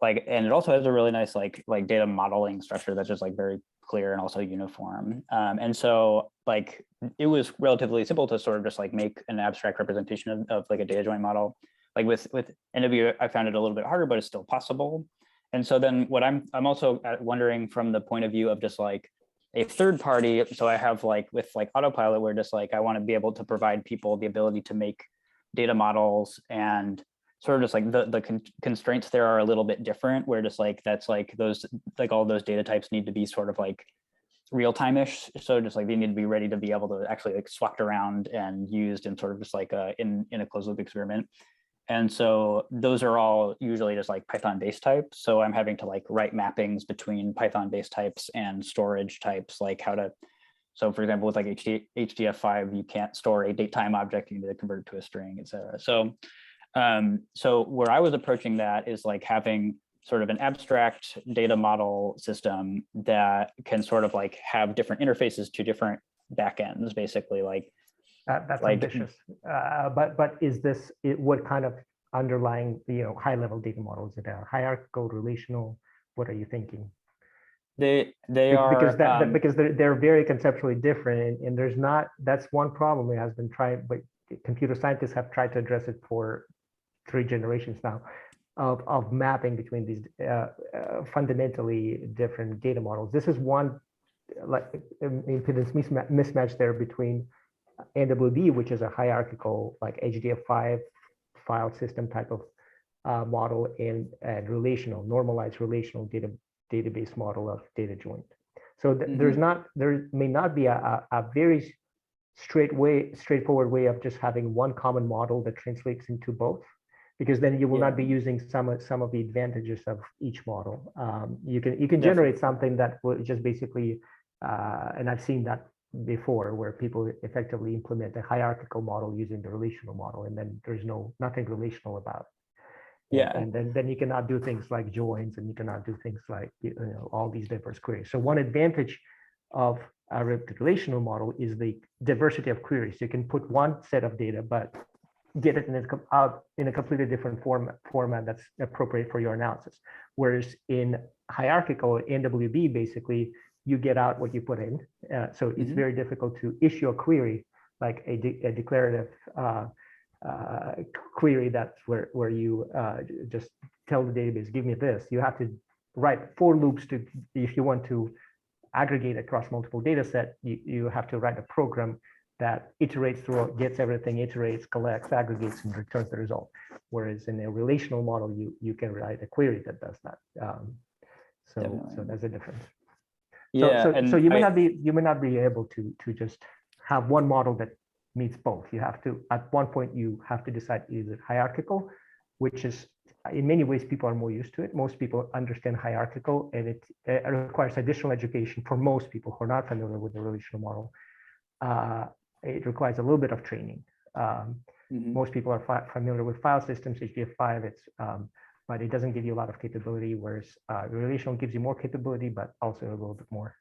it also has a really nice like data modeling structure that's just like very clear and also uniform. And so like it was relatively simple to sort of just like make an abstract representation of like a data joint model. Like with NW, I found it a little bit harder, but it's still possible. And so then what I'm also wondering from the point of view of just like a third party. So I have like with like Autopilot, where just like I want to be able to provide people the ability to make data models, and sort of just like the constraints there are a little bit different, where just like that's like those like all those data types need to be sort of like real-time-ish. So just like they need to be ready to be able to actually like swapped around and used in sort of just like in a closed loop experiment. And so those are all usually just like Python base types. So I'm having to like write mappings between Python base types and storage types, like how to, so for example, with like HDF5, you can't store a date time object, you need to convert it to a string, et cetera. So, so where I was approaching that is like having sort of an abstract data model system that can sort of like have different interfaces to different backends, basically like, that's like, ambitious. But is this what kind of underlying high level data model? Is it a hierarchical, relational? What are you thinking? They are because they're very conceptually different, and there's not, that's one problem. It has been tried, but computer scientists have tried to address it for 3 generations now of mapping between these fundamentally different data models. This is one like impedance mismatch there between NWB, which is a hierarchical like HDF5 file system type of model, and relational, normalized relational database model of DataJoint. So there may not be a very straightforward way of just having one common model that translates into both, because then you will not be using some of the advantages of each model. You can generate something that will just basically, and I've seen that before, where people effectively implement a hierarchical model using the relational model, and then there's nothing relational about it. Yeah. And then you cannot do things like joins, and you cannot do things like all these diverse queries. So one advantage of a relational model is the diversity of queries. You can put one set of data, but get it out in a completely different format that's appropriate for your analysis. Whereas in hierarchical NWB, basically, you get out what you put in. So it's very difficult to issue a query, like a declarative query that's where you just tell the database, give me this. You have to write for loops to, if you want to aggregate across multiple data set, you have to write a program that iterates through, gets everything, iterates, collects, aggregates, and returns the result. Whereas in a relational model, you can write a query that does that. So that's a difference. Yeah, so you may not be able to just have one model that meets both. You have to, at one point, you have to decide, is it hierarchical, which is in many ways people are more used to it. Most people understand hierarchical, and it requires additional education for most people who are not familiar with the relational model. It requires a little bit of training. Most people are familiar with file systems, HDF5, but it doesn't give you a lot of capability, whereas relational gives you more capability, but also a little bit more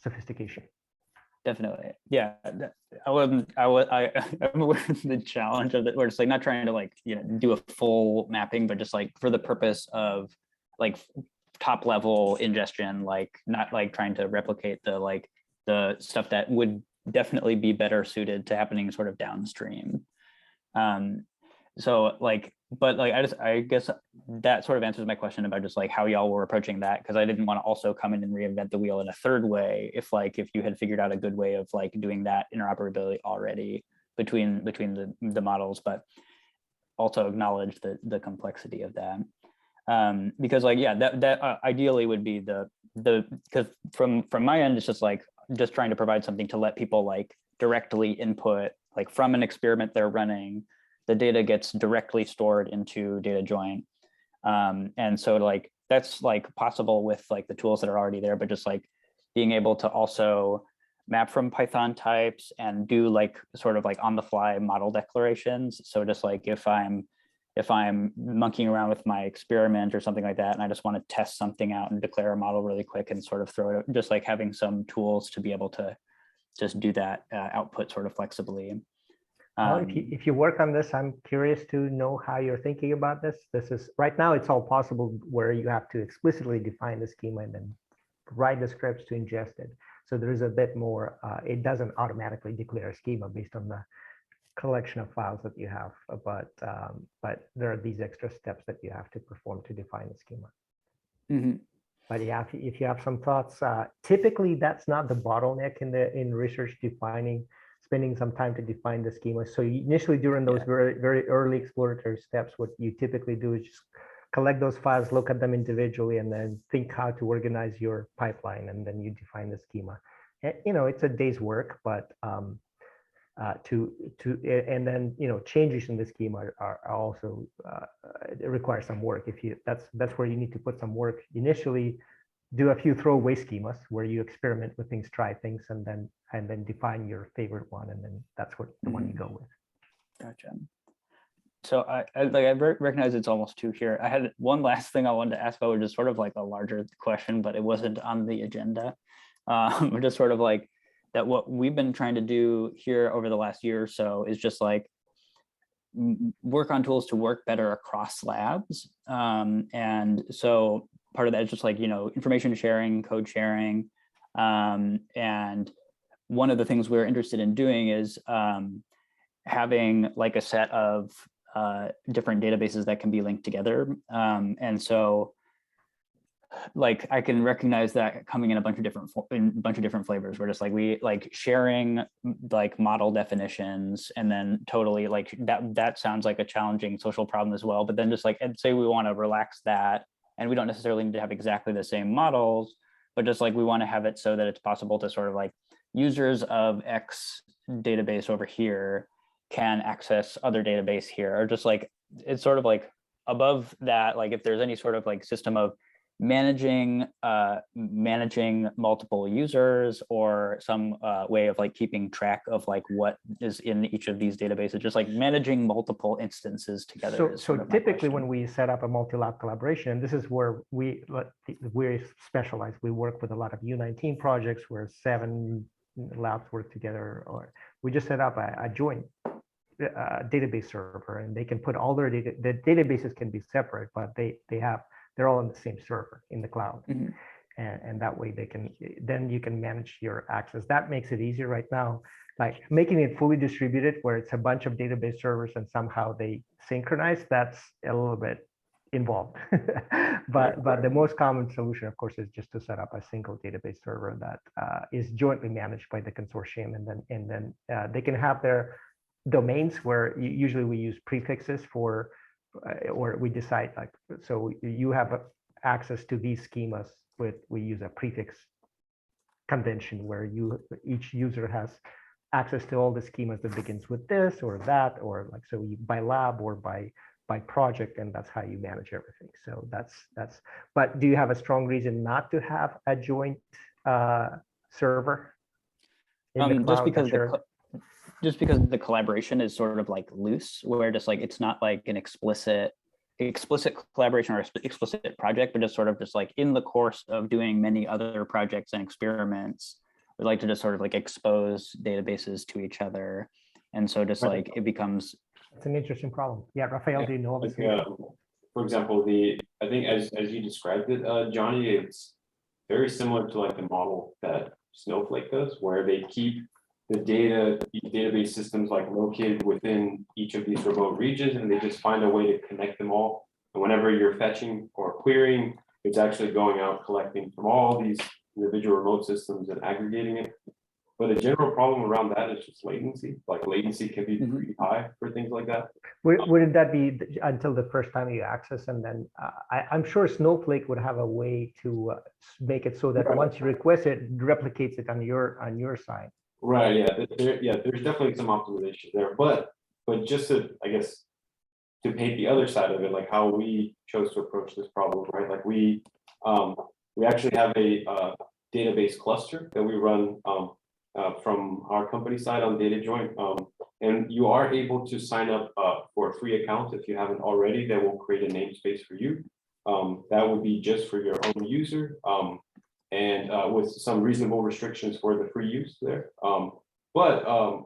sophistication. Definitely. Yeah. I'm aware of the challenge of it, where it's like not trying to like, do a full mapping, but just like for the purpose of like top level ingestion, like not like trying to replicate the stuff that would definitely be better suited to happening sort of downstream. So like, but like, I guess that sort of answers my question about just like how y'all were approaching that, because I didn't want to also come in and reinvent the wheel in a third way. If you had figured out a good way of like doing that interoperability already between the models, but also acknowledge the complexity of that. Because like, yeah, that ideally would be because from my end, it's just trying to provide something to let people like directly input, like from an experiment they're running, the data gets directly stored into DataJoint. And so like, that's like possible with like the tools that are already there, but just like being able to also map from Python types and do like sort of like on the fly model declarations. So just like if I'm monkeying around with my experiment or something like that, and I just want to test something out and declare a model really quick and sort of throw it, just like having some tools to be able to just do that output sort of flexibly. Well, if you work on this, I'm curious to know how you're thinking about this. This is right now, it's all possible where you have to explicitly define the schema and then write the scripts to ingest it. So there is a bit more, it doesn't automatically declare a schema based on the collection of files that you have, but there are these extra steps that you have to perform to define the schema. Mm-hmm. But yeah, if you have some thoughts, typically that's not the bottleneck in research spending some time to define the schema. So initially during those very early exploratory steps, what you typically do is just collect those files, look at them individually, and then think how to organize your pipeline, and then you define the schema. And, it's a day's work, but and then changes in the schema are also it requires some work. That's where you need to put some work initially. Do a few throwaway schemas where you experiment with things, try things, and then define your favorite one, and then that's the one you go with. Gotcha. So I recognize it's almost 2 here. I had one last thing I wanted to ask about, which is sort of like a larger question, but it wasn't on the agenda. Just sort of like that what we've been trying to do here over the last year or so is just like work on tools to work better across labs. And so part of that is just like, information sharing, code sharing. And one of the things we're interested in doing is having like a set of different databases that can be linked together. And so like I can recognize that coming in a bunch of different flavors. We're just like we like sharing like model definitions, and then totally like that sounds like a challenging social problem as well. But then just like I'd say we want to relax that, and we don't necessarily need to have exactly the same models, but just like we want to have it so that it's possible to sort of like users of X database over here can access other database here, or just like it's sort of like above that, like if there's any sort of like system of managing multiple users, or some way of like keeping track of like what is in each of these databases, just like managing multiple instances together. So typically when we set up a multi-lab collaboration, this is where we're specialized. We work with a lot of U19 projects where 7 labs work together, or we just set up a joint database server, and they can put all their data. The databases can be separate, but they're all on the same server in the cloud. Mm-hmm. And that way then you can manage your access. That makes it easier right now. Like making it fully distributed where it's a bunch of database servers and somehow they synchronize, that's a little bit involved. but the most common solution, of course, is just to set up a single database server that is jointly managed by the consortium. And then they can have their domains where usually we use prefixes for, or we decide like, so you have access to these schemas we use a prefix convention where each user has access to all the schemas that begins with this or that, or like, so you by lab or by project, and that's how you manage everything. So that's, but do you have a strong reason not to have a joint server? Just because the collaboration is sort of like loose, where just like it's not like an explicit collaboration or explicit project, but just sort of just like in the course of doing many other projects and experiments, we like to just sort of like expose databases to each other, and so just like it becomes. It's an interesting problem. Yeah, Raphael, do you know of this? For example, I think as you described it, Johnny, it's very similar to like the model that Snowflake does, where they keep the database systems like located within each of these remote regions, and they just find a way to connect them all. And whenever you're fetching or querying, it's actually going out collecting from all these individual remote systems and aggregating it. But a general problem around that is just latency. Like latency can be pretty high for things like that. Wouldn't that be until the first time you access, and then I'm sure Snowflake would have a way to make it so that once you request it, it replicates it on your side. Right. Yeah. There's definitely some optimization there, but just to, I guess, to paint the other side of it, like how we chose to approach this problem, right? Like we actually have a database cluster that we run from our company side on DataJoint, and you are able to sign up for a free account if you haven't already. That will create a namespace for you. That would be just for your own user. And with some reasonable restrictions for the free use there. But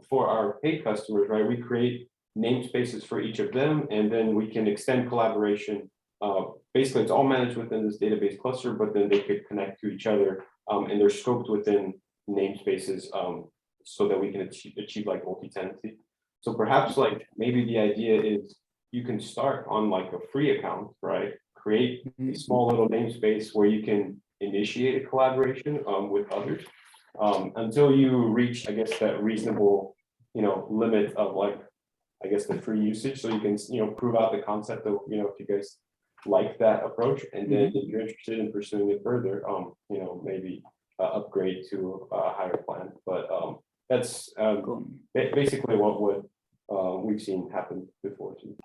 for our paid customers, right, we create namespaces for each of them, and then we can extend collaboration basically it's all managed within this database cluster, but then they could connect to each other, and they're scoped within namespaces, so that we can achieve like multi-tenancy. So perhaps like maybe the idea is you can start on like a free account, right? Create a small little namespace where you can initiate a collaboration with others, until you reach, I guess, that reasonable, limit of like, I guess, the free usage. So you can, prove out the concept of, if you guys like that approach, and then if you're interested in pursuing it further, maybe upgrade to a higher plan. But that's basically what we've seen happen before too.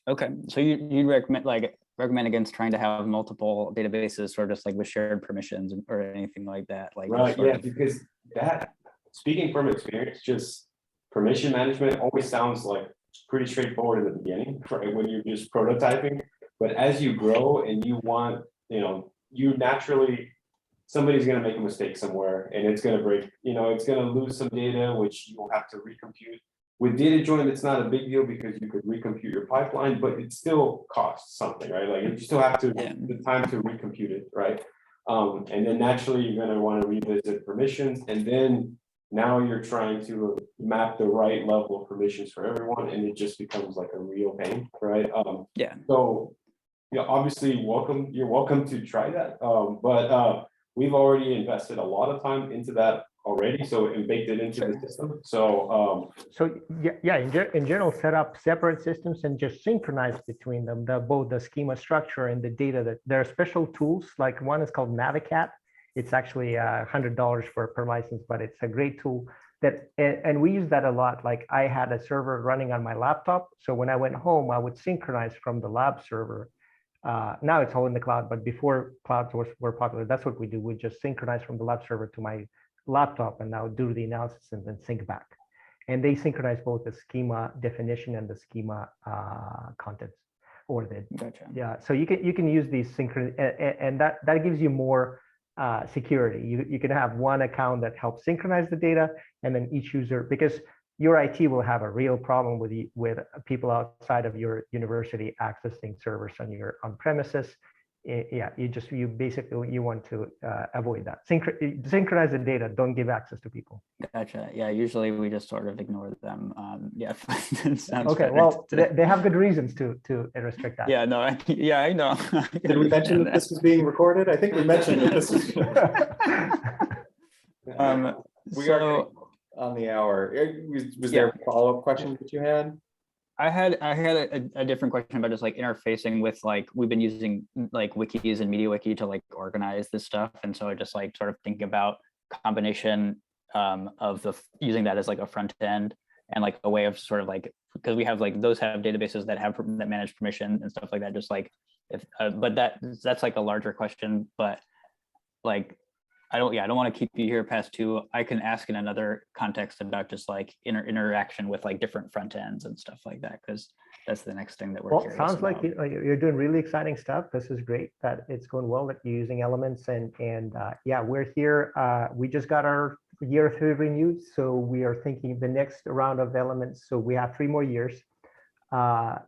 Okay, so you'd recommend against trying to have multiple databases or just like with shared permissions or anything like that, like right? Yeah, because that, speaking from experience, just permission management always sounds like pretty straightforward in the beginning, right? When you're just prototyping, but as you grow and you want, you naturally, somebody's going to make a mistake somewhere and it's going to break, it's going to lose some data, which you'll have to recompute. With DataJoint, it's not a big deal because you could recompute your pipeline, but it still costs something, right? Like you still have to the time to recompute it, right? And then naturally you're going to want to revisit permissions, and then now you're trying to map the right level of permissions for everyone, and it just becomes like a real pain, right? So obviously you're welcome to try that, but we've already invested a lot of time into that already, so and baked it into the system. So in general, set up separate systems and just synchronize between them, both the schema structure and the data. That there are special tools, like one is called Navicat. It's actually $100 per license, but it's a great tool that, and we use that a lot. Like I had a server running on my laptop, so when I went home, I would synchronize from the lab server. Now it's all in the cloud, but before clouds were popular, that's what we do. We just synchronize from the lab server to my laptop and now do the analysis and then sync back. And they synchronize both the schema definition and the schema contents, or the So you can use these and that gives you more security. You can have one account that helps synchronize the data, and then each user, because your IT will have a real problem with people outside of your university accessing servers on your on-premises. You basically want to avoid that. Synchronize the data, don't give access to people. Gotcha. Yeah, usually we just sort of ignore them. Okay, well, they have good reasons to restrict that. Yeah, no, I know. Did we mention that this was being recorded? I think we mentioned that this is. We are on the hour. Was there a follow-up question that you had? I had a different question about just like interfacing with, like, we've been using like wikis and MediaWiki to like organize this stuff, and so I just like sort of think about combination of using that as like a front end and like a way of sort of like, because we have like those have databases that manage permission and stuff like that. Just like but that's like a larger question, but like I don't want to keep you here past 2. I can ask in another context about just like interaction with like different front ends and stuff like that, because that's the next thing that we're curious sounds about. Like you're doing really exciting stuff. This is great that it's going well, that you're using elements, and we're here. We just got our year 3 renewed, so we are thinking the next round of elements. So we have 3 more years.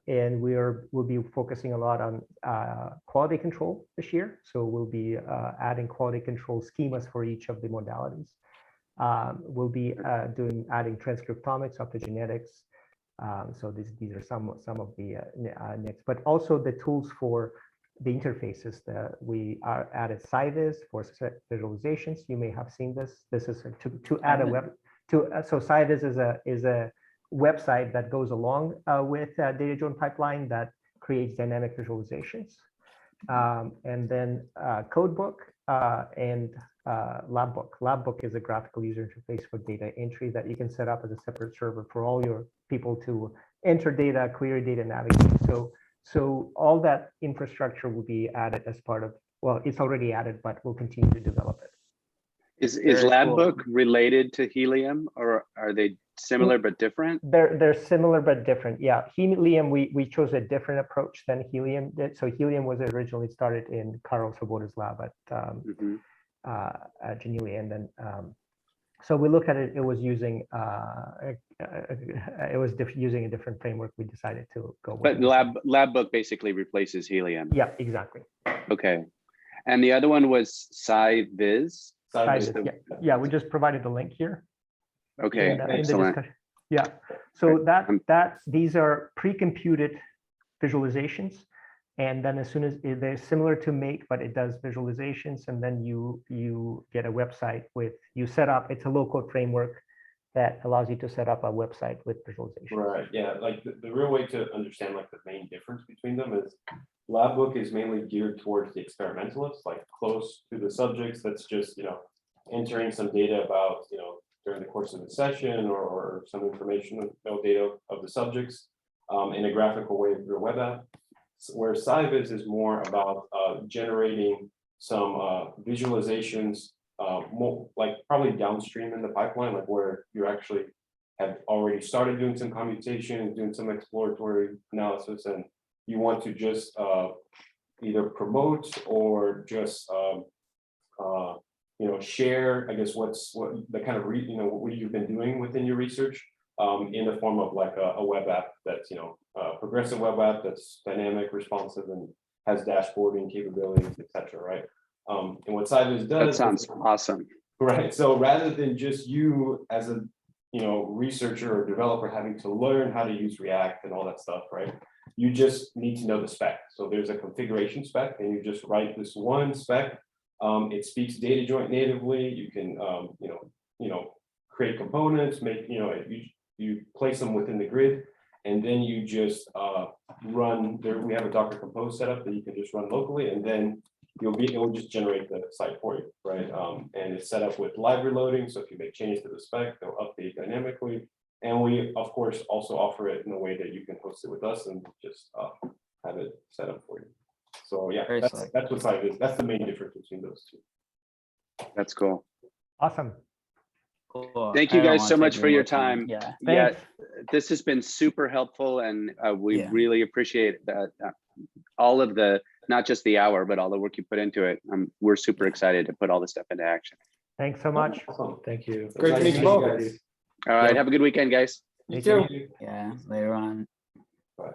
And we'll be focusing a lot on quality control this year. So we'll be adding quality control schemas for each of the modalities. We'll be adding transcriptomics, optogenetics. So these are some of the next, but also the tools for the interfaces. We added Sci-Viz for visualizations. You may have seen this. This is to add a web to. So Sci-Viz is a website that goes along with DataJoint pipeline that creates dynamic visualizations, and then Codebook and LabBook. LabBook is a graphical user interface for data entry that you can set up as a separate server for all your people to enter data, query data, navigate. So all that infrastructure will be added as part of, well, it's already added, but we'll continue to develop it. Is LabBook related to Helium, or are they similar but different? They're similar but different. Yeah, Helium, we chose a different approach than Helium did. So Helium was originally started in Karol Swoboda's lab at Geneva, and then So we looked at it. It was using using a different framework. We decided to go with. But LabBook basically replaces Helium. Yeah, exactly. Okay. And the other one was Sci-Viz. Sci-Viz, yeah, we just provided the link here. Okay, in the excellent. discussion. Yeah, so these are pre-computed visualizations, and then as soon as they're similar to Make, but it does visualizations, and then you get a website with it's a low-code framework that allows you to set up a website with visualization. Right. Yeah. Like the real way to understand like the main difference between them is LabBook is mainly geared towards the experimentalists, like close to the subjects. That's just entering some data about during the course of the session or some information, data of the subjects in a graphical way through a web app. Where Sci-Viz is more about generating some visualizations, more like probably downstream in the pipeline, like where you actually have already started doing some computation, doing some exploratory analysis, and you want to just either promote or just share, I guess, what the kind of what you've been doing within your research in the form of like a web app that's a progressive web app that's dynamic, responsive, and has dashboarding capabilities, etc. Right? And what Sci-Viz does. That sounds awesome. Right. So rather than just you as a researcher or developer having to learn how to use React and all that stuff, right? You just need to know the spec. So there's a configuration spec, and you just write this one spec. It speaks DataJoint natively. You can create components, make you place them within the grid, and then you just run there. We have a Docker Compose setup that you can just run locally, and then it will just generate the site for you, right? And it's set up with live reloading. So if you make changes to the spec, they'll update dynamically. And we, of course, also offer it in a way that you can host it with us and just have it set up for you. So yeah, that's what Sci-Viz is. That's the main difference between those two. That's cool. Awesome. Cool. Thank you guys so much for your time. Yeah. This has been super helpful, and we really appreciate that. All of the, not just the hour, but all the work you put into it. We're super excited to put all this stuff into action. Thanks so much. Awesome. Thank you. Great to meet you both. All right, have a good weekend, guys. You too. Yeah, later on. Bye.